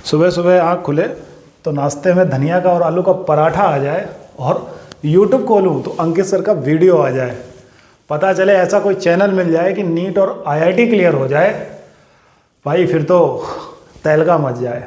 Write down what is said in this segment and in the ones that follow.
सुबह सुबह आँख खुले तो नाश्ते में धनिया का और आलू का पराठा आ जाए और यूट्यूब खोलूँ तो अंकित सर का वीडियो आ जाए, पता चले ऐसा कोई चैनल मिल जाए कि नीट और आईआईटी क्लियर हो जाए, भाई फिर तो तहलका मच जाए।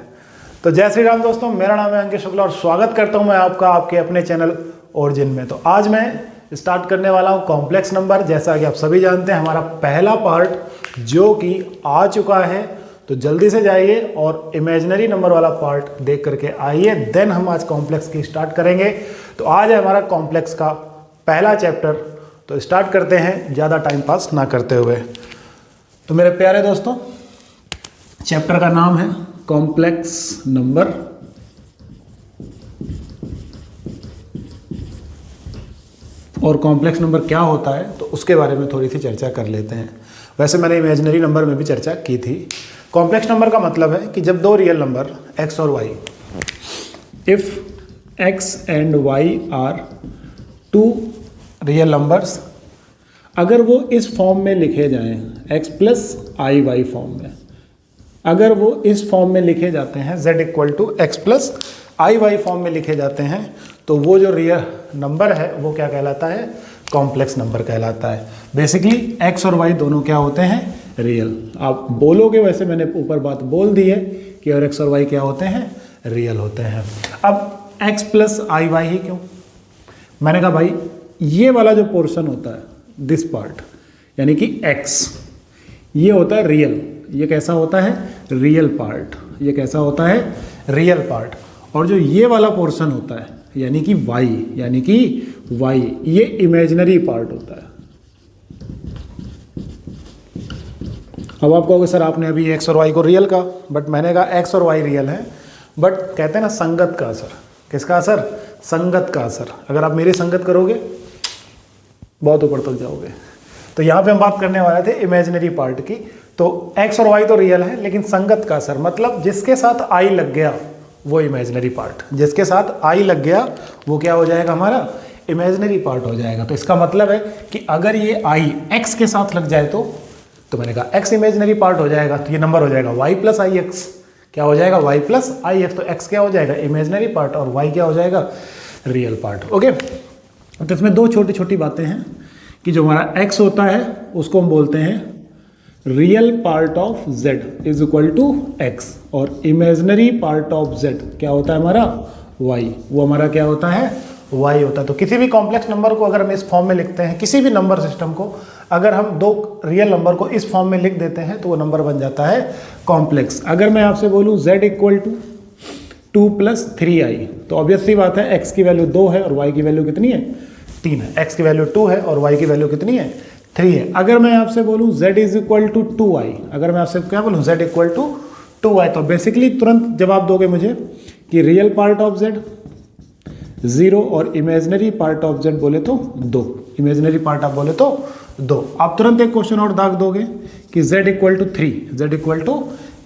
तो जय श्री राम दोस्तों, मेरा नाम है अंकित शुक्ला और स्वागत करता हूं मैं आपका आपके अपने चैनल ओरिजिन में। तो आज मैं स्टार्ट करने वाला हूं कॉम्प्लेक्स नंबर। जैसा कि आप सभी जानते हैं हमारा पहला पार्ट जो कि आ चुका है, तो जल्दी से जाइए और इमेजिनरी नंबर वाला पार्ट देख करके आइए, देन हम आज कॉम्प्लेक्स की स्टार्ट करेंगे। तो आज है हमारा कॉम्प्लेक्स का पहला चैप्टर, तो स्टार्ट करते हैं ज़्यादा टाइम पास ना करते हुए। तो मेरे प्यारे दोस्तों, चैप्टर का नाम है कॉम्प्लेक्स नंबर। और कॉम्प्लेक्स नंबर क्या होता है तो उसके बारे में थोड़ी सी चर्चा कर लेते हैं। वैसे मैंने इमेजिनरी नंबर में भी चर्चा की थी। कॉम्प्लेक्स नंबर का मतलब है कि जब दो रियल नंबर x और y, if x and y are two real numbers, अगर वो इस फॉर्म में लिखे जाएं x plus i y form में, अगर वो इस फॉर्म में लिखे जाते हैं z equal to x plus i y form में लिखे जाते हैं, तो वो जो रियल नंबर है वो क्या कहलाता है? कॉम्प्लेक्स नंबर कहलाता है। बेसिकली x और y दोनों क्या होते हैं? रियल। आप बोलोगे, वैसे मैंने ऊपर बात बोल दी है कि और x और y क्या होते हैं? रियल होते हैं। अब x plus i why he क्यों? मैंने कहा भाई ये वाला जो पोर्शन होता है, दिस पार्ट, यानी कि x, ये होता है रियल। ये कैसा होता है? Real part. ये कैसा होता है? Real part. और जो ये वाला पोर्शन होता है यानी कि y, ये इमेजिनरी पार्ट होता है। अब आप कहोगे सर आपने अभी x और y को रियल कहा, बट मैंने कहा x और y रियल है, बट कहते हैं ना संगत का असर। किसका असर? संगत का असर। अगर आप मेरी संगत करोगे बहुत ऊपर तक जाओगे। तो यहाँ पे हम बात करने वाले थे इमेजिनरी पार्ट की। तो x और y तो रियल है, लेकिन संगत का असर मतलब जिसके साथ i लग गया वो इमेजिनरी पार्ट, जिसके साथ i लग गया वो क्या हो जाएगा? हमारा इमेजिनरी पार्ट हो जाएगा। तो इसका मतलब है कि अगर ये i x के साथ लग जाए तो मैंने कहा x इमेजिनरी पार्ट हो जाएगा, तो ये नंबर हो जाएगा y प्लस आई एक्स। क्या हो जाएगा? y प्लस आई एक्स। तो x क्या हो जाएगा? इमेजिनरी पार्ट, और y क्या हो जाएगा? Real part. ओके, तो इसमें दो छोटी छोटी बातें हैं कि जो हमारा x होता है उसको हम बोलते हैं real part of z is equal to x, और इमेजिनरी पार्ट ऑफ z क्या होता है? हमारा y। वो हमारा क्या होता है? y होता है। तो किसी भी कॉम्प्लेक्स नंबर को अगर हम इस फॉर्म में लिखते हैं, किसी भी नंबर सिस्टम को अगर हम दो रियल नंबर को इस फॉर्म में लिख देते हैं तो वो नंबर बन जाता है कॉम्प्लेक्स। अगर मैं आपसे बोलूँ z equal to 2 plus 3i, तो ऑब्वियस सी बात है x की वैल्यू 2 है और y की वैल्यू कितनी है? 3 है। x की वैल्यू 2 है और y की वैल्यू कितनी है? 3 है। अगर मैं आपसे बोलूँ z is equal to 2i, अगर मैं आपसे क्या बोलूँ z इक्वल टू 2i, तो बेसिकली तुरंत जवाब दोगे मुझे कि रियल पार्ट ऑफ z 0 और इमेजिनरी पार्ट ऑफ z बोले तो 2। इमेजिनरी पार्ट आप बोले तो 2। आप तुरंत एक क्वेश्चन और दाग दोगे कि z equal to 3, z equal to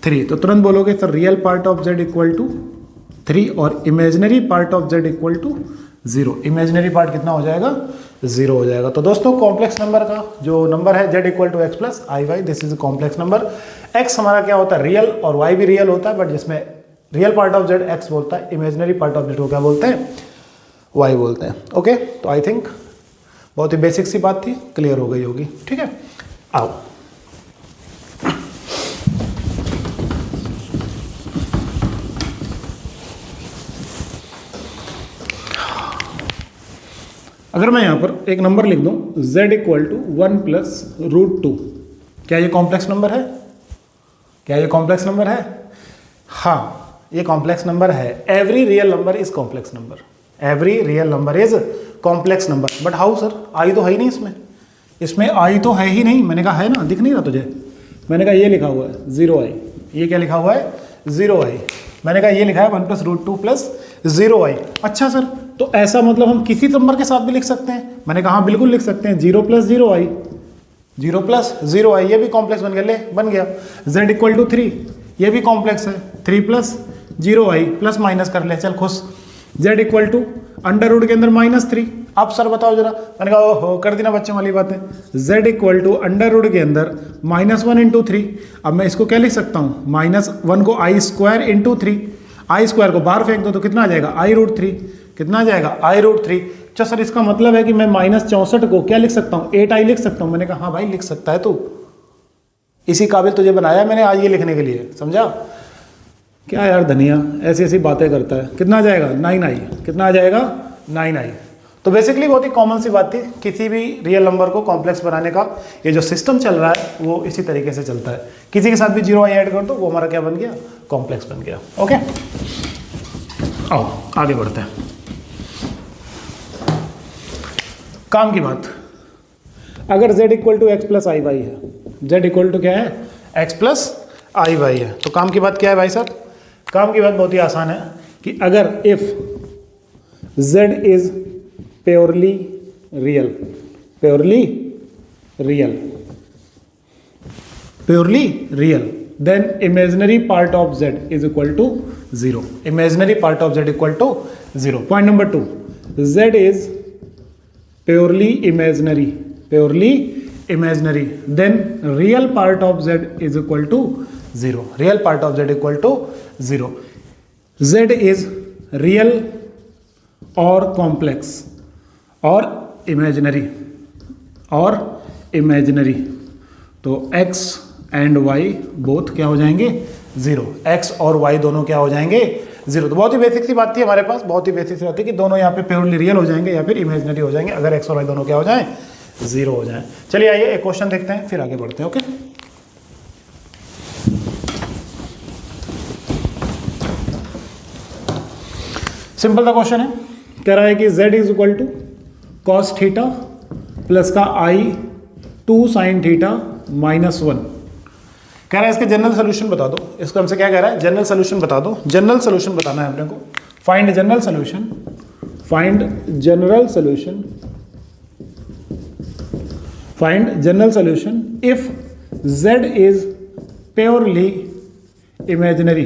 3, तो तुरंत बोलोगे sir real part of z equal to 3 और imaginary part of z equal to 0। Imaginary part कितना हो जाएगा? 0 हो जाएगा। तो दोस्तों कॉम्प्लेक्स नंबर का जो नंबर है z equal to x plus i y, this is complex number. x हमारा क्या होता है? रियल, और y भी रियल होता है, बट जिसमें real part of z x बोलता है, इमेजिनरी पार्ट ऑफ z को क्या बोलते हैं? y बोलते हैं। ओके, तो आई थिंक बहुत ही बेसिक सी बात थी, क्लियर हो गई होगी। ठीक है, आओ अगर मैं यहाँ पर एक नंबर लिख दूँ z equal to 1 plus root 2, क्या ये कॉम्प्लेक्स नंबर है? क्या ये कॉम्प्लेक्स नंबर है? हाँ, ये कॉम्प्लेक्स नंबर है। Every real number is complex number. Every real number is complex number. But how sir? आई तो है ही नहीं इसमें। इसमें आई तो है ही नहीं। मैंने कहा है ना, दिख नहीं रहा तुझे? मैंने कहा ये लिखा हुआ है 0i। ये क्या लिखा हुआ है? 0i। मैंने कहा ये लिखा है 1 प्लस रूट 2 प्लस 0i। अच्छा सर, तो ऐसा मतलब हम किसी नंबर के साथ भी लिख सकते हैं? मैंने कहा हाँ बिल्कुल लिख सकते हैं। 0 प्लस 0i, 0 प्लस 0i, ये भी कॉम्प्लेक्स बन गया। ले बन गया। z इक्वल टू 3, ये भी कॉम्प्लेक्स है। 3 प्लस 0i, प्लस माइनस कर ले, चल खुश। z equal to under root के अंदर -3। आप सर बताओ जरा, मैंने कहा ओहो कर दी ना बच्चों वाली बातें। z equal to under root के अंदर -1 इंटू 3। अब मैं इसको क्या लिख सकता हूँ, -1 को आई स्क्वायर इंटू 3, आई स्क्वायर को बाहर फेंक दो तो कितना आ जाएगा i√3, कितना आ जाएगा i√3। अच्छा सर इसका मतलब है कि मैं -64 को क्या लिख सकता हूँ, 8i लिख सकता हूँ। मैंने कहा हाँ भाई लिख सकता है तू, इसी काबिल तुझे बनाया मैंने आज ये लिखने के लिए, समझा। क्या यार धनिया ऐसी ऐसी बातें करता है। कितना आ जाएगा 9i, कितना आ जाएगा 9i। तो बेसिकली बहुत ही कॉमन सी बात थी, किसी भी रियल नंबर को कॉम्प्लेक्स बनाने का ये जो सिस्टम चल रहा है वो इसी तरीके से चलता है। किसी के साथ भी 0i ऐड कर दो वो हमारा क्या बन गया, कॉम्प्लेक्स बन गया। ओके आओ आगे बढ़ते हैं। काम की बात, अगर z equal to x plus i y है, z इक्वल टू क्या है x प्लस आई वाई है, तो काम की बात क्या है भाई साहब, काम की बात बहुत ही आसान है कि अगर if z is purely real, purely real, purely real, then imaginary part of z is equal to 0, imaginary part of z equal to 0। Point number 2, z is purely imaginary, purely imaginary, then real part of z is equal to 0, real part of z equal to 0। z is real और complex और imaginary, और imaginary, तो x and y both क्या हो जाएंगे 0, x और y दोनों क्या हो जाएंगे 0। तो बहुत ही बेसिक सी बात थी हमारे पास, बहुत ही बेसिक सी बात थी कि दोनों यहाँ पे प्योरली रियल हो जाएंगे या फिर इमेजिनरी हो जाएंगे अगर x और y दोनों क्या हो जाएं 0 हो जाए। चलिए आइए एक क्वेश्चन देखते हैं फिर आगे बढ़ते हैं। ओके सिंपल सा क्वेश्चन है, कह रहा है कि z is equal to cos theta plus का i 2 साइन थीटा -1। कह रहा है इसके जनरल सोल्यूशन बता दो। इसको हमसे क्या कह रहा है, जनरल सोल्यूशन बता दो। जनरल सोल्यूशन बताना है अपने को। Find general solution, find general solution, find general solution if z is purely imaginary,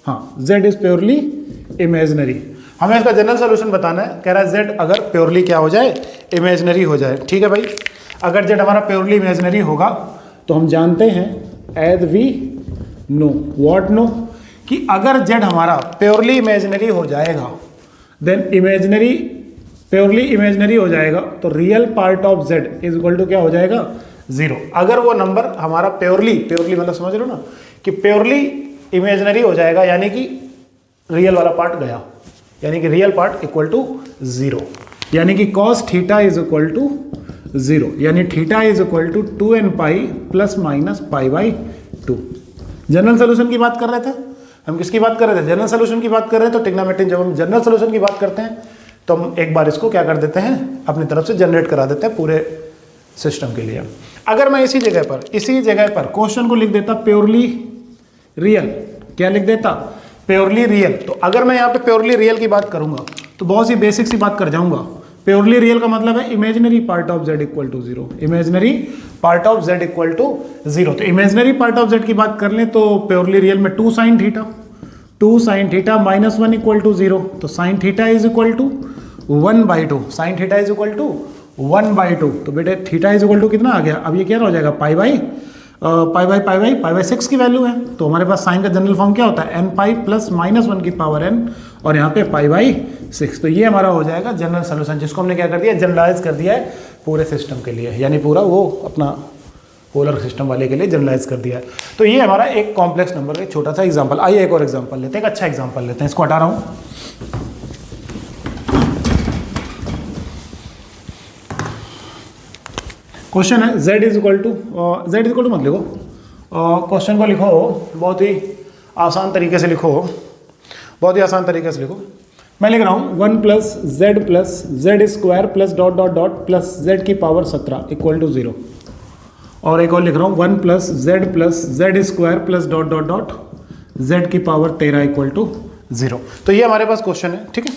हाँ z is purely imaginary। हमें इसका जनरल सोल्यूशन बताना है। कह रहा है z अगर प्योरली क्या हो जाए, इमेजिनरी हो जाए। ठीक है भाई, अगर z हमारा प्योरली इमेजिनरी होगा तो हम जानते हैं as we know, what know, कि अगर z हमारा प्योरली इमेजिनरी हो जाएगा देन इमेजिनरी, प्योरली इमेजिनरी हो जाएगा तो real part of z is equal to क्या हो जाएगा 0। अगर वो नंबर हमारा प्योरली, प्योरली मतलब समझ रहे हो ना कि प्योरली इमेजिनरी हो जाएगा यानी कि रियल वाला पार्ट गया, यानी कि रियल पार्ट इक्वल टू 0, यानी कि cos theta is equal to 0, यानी theta is equal to 2n pi plus minus pi by 2। General solution की बात कर रहे थे हम, किसकी बात कर रहे थे, जनरल सोल्यूशन की बात कर रहे हैं। तो ट्रिग्नोमेट्री जब हम जनरल सोल्यूशन की बात करते हैं तो हम एक बार इसको क्या कर देते हैं, अपनी तरफ से जनरेट करा देते हैं पूरे सिस्टम के लिए। अगर मैं इसी जगह पर क्वेश्चन को लिख देता प्योरली रियल, क्या लिख देता प्योरली रियल, तो अगर मैं यहाँ पे प्योरली रियल की बात करूंगा तो बहुत सी बेसिक सी बात कर जाऊंगा। प्योरली रियल का मतलब है imaginary part of z equal to 0, imaginary part of z equal to 0। तो इमेजिनरी पार्ट ऑफ z की बात कर लें तो प्योरली रियल में 2 sine theta, 2 sine theta -1 equal to 0, तो sine theta is equal to 1/2, sine theta is equal to 1/2। तो बेटे थीटा इज इक्वल टू कितना आ गया, अब ये क्या हो जाएगा पाई बाई 6 की वैल्यू है। तो हमारे पास साइन का जनरल फॉर्म क्या होता है n पाई प्लस -1 की पावर n और यहाँ पे पाई बाई 6। तो ये हमारा हो जाएगा जनरल सोल्यूशन, जिसको हमने क्या कर दिया, जनरलाइज कर दिया है पूरे सिस्टम के लिए, यानी पूरा वो अपना पोलर सिस्टम वाले के लिए जनरलाइज कर दिया है। तो ये हमारा एक कॉम्प्लेक्स नंबर का एक छोटा सा एग्जांपल। आइए एक और एग्जांपल लेते हैं, एक अच्छा एग्जांपल लेते हैं। इसको हटा रहा हूँ। क्वेश्चन है z इज इक्वल टू मत लिखो, क्वेश्चन को लिखो बहुत ही आसान तरीके से लिखो, बहुत ही आसान तरीके से लिखो। मैं लिख रहा हूँ 1 plus z square plus dot dot dot plus z की पावर 17 इक्वल टू 0। और एक और लिख रहा हूँ 1 plus z square plus dot dot dot z की पावर 13 इक्वल टू 0। तो ये हमारे पास क्वेश्चन है, ठीक है।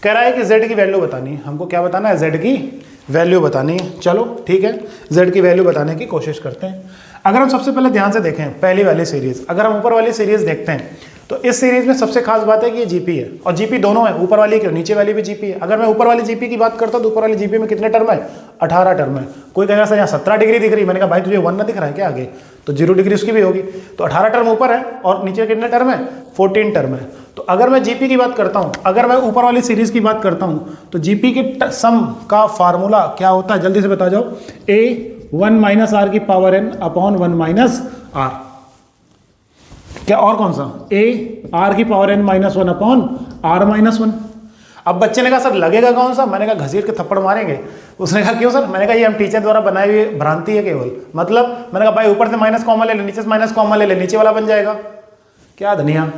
कह रहा है कि z की वैल्यू बतानी है, हमको क्या बताना है, z की वैल्यू बतानी है। चलो ठीक है, z की वैल्यू बताने की कोशिश करते हैं। अगर हम सबसे पहले ध्यान से देखें पहली वाली सीरीज, अगर हम ऊपर वाली सीरीज देखते हैं तो इस सीरीज में सबसे खास बात है कि ये जीपी है, और जीपी दोनों है, ऊपर वाली की और नीचे वाली भी जीपी है। अगर मैं ऊपर वाली जीपी की बात करता हूँ तो ऊपर वाली जीपी में कितने टर्म है, 18 टर्म है। कोई कहेगा सर यहाँ 17 डिग्री दिख रही है, मैंने कहा भाई तुझे 1 ना दिख रहा है क्या आगे, तो 0 डिग्री उसकी भी होगी। तो 18 टर्म ऊपर है और नीचे कितने टर्म है, 14 टर्म है। तो अगर मैं जीपी की बात करता हूँ, अगर मैं ऊपर वाली सीरीज की बात करता हूँ, तो जीपी के सम का फार्मूला क्या होता है, जल्दी से बता जाओ, a1 माइनस आर की power n upon 1 minus r, क्या और कौन सा, a r की power n minus 1 upon r minus 1। अब बच्चे ने कहा सर लगेगा कौन सा, मैंने कहा घसीट के थप्पड़ मारेंगे। उसने कहा क्यों सर, मैंने कहा ये हम टीचर द्वारा बनाई हुई भ्रांति है केवल, मतलब मैंने कहा भाई ऊपर से माइनस कॉमन ले ले, नीचे से माइनस कॉमन ले ले, नीचे वाला बन जाएगा। क्या धनिया,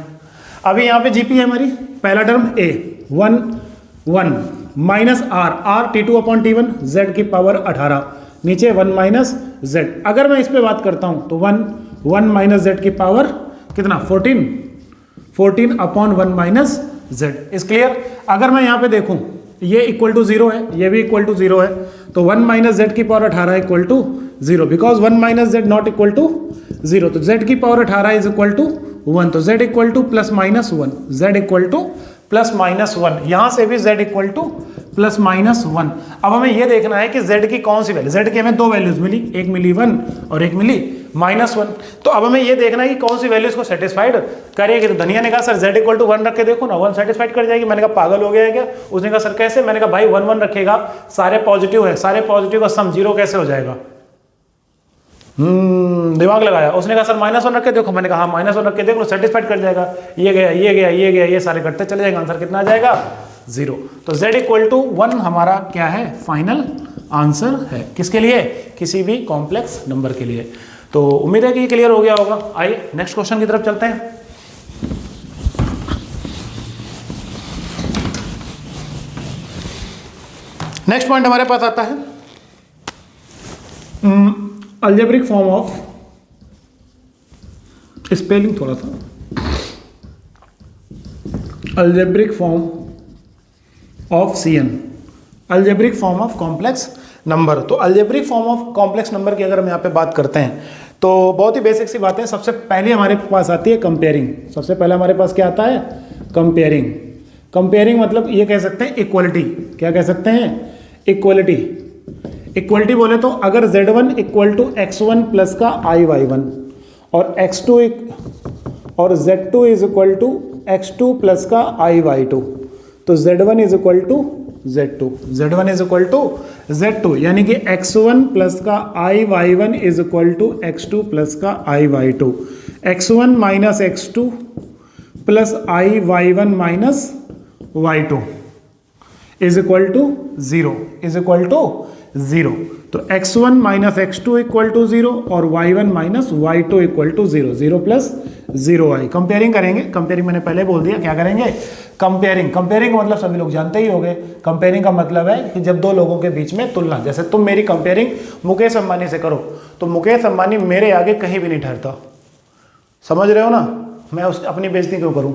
अभी यहाँ पे जीपी है हमारी, पहला term a 1 minus r t2 upon t1 z की पावर 18, नीचे 1 माइनस z। अगर मैं इस पे बात करता हूँ तो 1 माइनस z की पावर कितना, 14 अपॉन 1 माइनस z। इस क्लियर। अगर मैं यहाँ पे देखूँ ये इक्वल टू 0 है, ये भी इक्वल टू 0 है, तो 1 माइनस z की power 18 equal to 0, because 1 minus z not equal to 0। तो z की पावर 18 इज इक्वल टू 1, तो z equal two plus minus 1, z equal two plus minus 1, यहाँ से भी z equal two plus minus 1। अब हमें ये देखना है कि z की कौन सी वैल्यू, z की हमें दो वैल्यूज मिली, एक मिली 1 और एक मिली माइनस 1। तो अब हमें ये देखना है कि कौन सी वैल्यूज को सेटिस्फाइड करेगी। तो धनिया ने कहा सर z इक्वल टू 1 रख के देखो ना, 1 सेटिस्फाइड कर जाएगी। मैंने कहा पागल हो गया है क्या। उसने कहा सर कैसे, मैंने कहा भाई 1 1 रखेगा, सारे पॉजिटिव है, सारे पॉजिटिव का सम 0 कैसे हो जाएगा। दिमाग लगाया। उसने कहा सर माइनस 1 रख के देखो, मैंने कहा हाँ माइनस 1 रख के देख लो, सेटिस्फाइड कर जाएगा। ये गया ये गया ये गया, ये सारे कटते चले जाएंगे, आंसर कितना आ जाएगा 0। तो z इक्वल टू 1 हमारा क्या है, फाइनल आंसर है। किसके लिए, किसी भी कॉम्प्लेक्स नंबर के लिए। तो उम्मीद है कि ये क्लियर हो गया होगा। आइए नेक्स्ट क्वेश्चन की तरफ चलते हैं। नेक्स्ट पॉइंट हमारे पास आता है अलजेब्रिक फॉर्म ऑफ, स्पेलिंग थोड़ा सा, algebraic form of Cn, algebraic form of complex number. तो algebraic form of complex number की अगर हम यहाँ पे बात करते हैं तो बहुत ही बेसिक सी बात है। सबसे पहले हमारे पास आती है कंपेयरिंग। सबसे पहले हमारे पास क्या आता है, कंपेयरिंग। कंपेयरिंग मतलब ये कह सकते हैं इक्वलिटी। क्या कह सकते हैं, इक्वलिटी। इक्वलिटी बोले तो अगर z1 equal to x1 plus का iy1 और x2 और z2 is equal to x2 plus का iy2, तो z1 is equal to z2, z1 is equal to z2, यानी कि x1 प्लस का iy1 is equal to x2 plus का iy2, x1 minus x2 plus iy1 minus y2 is equal to 0, is equal to 0। तो x1 minus x2 equal to 0 और y1 minus y2 equal to 0, 0 plus 0i। Comparing करेंगे, comparing मैंने पहले बोल दिया क्या करेंगे, कंपेयरिंग। कंपेयरिंग का मतलब सभी लोग जानते ही होंगे। कंपेयरिंग का मतलब है कि जब दो लोगों के बीच में तुलना, जैसे तुम मेरी कंपेयरिंग मुकेश अंबानी से करो तो मुकेश अंबानी मेरे आगे कहीं भी नहीं ठहरता, समझ रहे हो ना, मैं उस अपनी बेइज्जती क्यों करूं।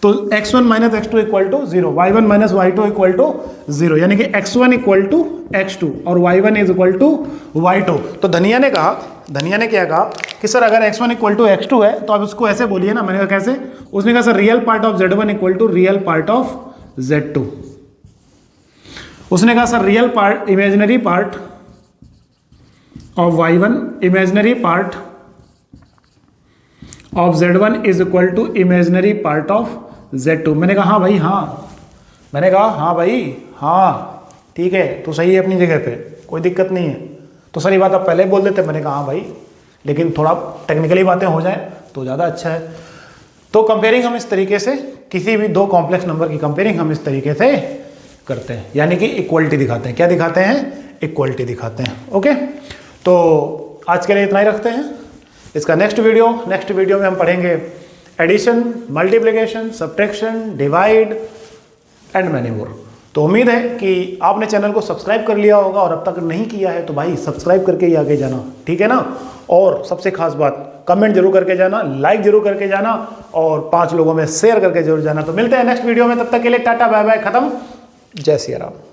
तो x1 minus x2 equal to 0, y1 minus y2 equal to 0, यानी कि x1 इक्वल टू x2 और y1 is equal to y2। तो धनिया ने कहा, धनिया ने क्या कहा कि सर अगर x1 इक्वल टू x2 है तो आप उसको ऐसे बोलिए ना। मैंने कहा कैसे, उसने कहा sir real part of z1 equal to real part of z2। उसने कहा sir real part, imaginary part of y1, imaginary part of z1 is equal to imaginary part of z2। मैंने कहा हाँ भाई हाँ, मैंने कहा हाँ भाई हाँ ठीक है, तो सही है अपनी जगह पे, कोई दिक्कत नहीं है। तो सारी बात आप पहले बोल देते, मैंने कहा हाँ भाई, लेकिन थोड़ा टेक्निकली बातें हो जाए तो ज़्यादा अच्छा है। तो कंपेयरिंग हम इस तरीके से, किसी भी दो कॉम्प्लेक्स नंबर की कंपेयरिंग हम इस तरीके से करते हैं, यानी कि इक्वलिटी दिखाते हैं। क्या दिखाते हैं, इक्वलिटी दिखाते हैं। ओके, तो आज के लिए इतना ही रखते हैं। इसका नेक्स्ट वीडियो में हम पढ़ेंगे addition, multiplication, subtraction, divide and many more. तो उम्मीद है कि आपने चैनल को सब्सक्राइब कर लिया होगा, और अब तक नहीं किया है तो भाई सब्सक्राइब करके ही आगे जाना, ठीक है ना। और सबसे खास बात, कमेंट जरूर करके जाना, लाइक जरूर करके जाना, और 5 लोगों में शेयर करके जरूर जाना। तो मिलते हैं नेक्स्ट वीडियो में, तब तक के लिए टाटा बाय बाय, खत्म। जय सिया राम।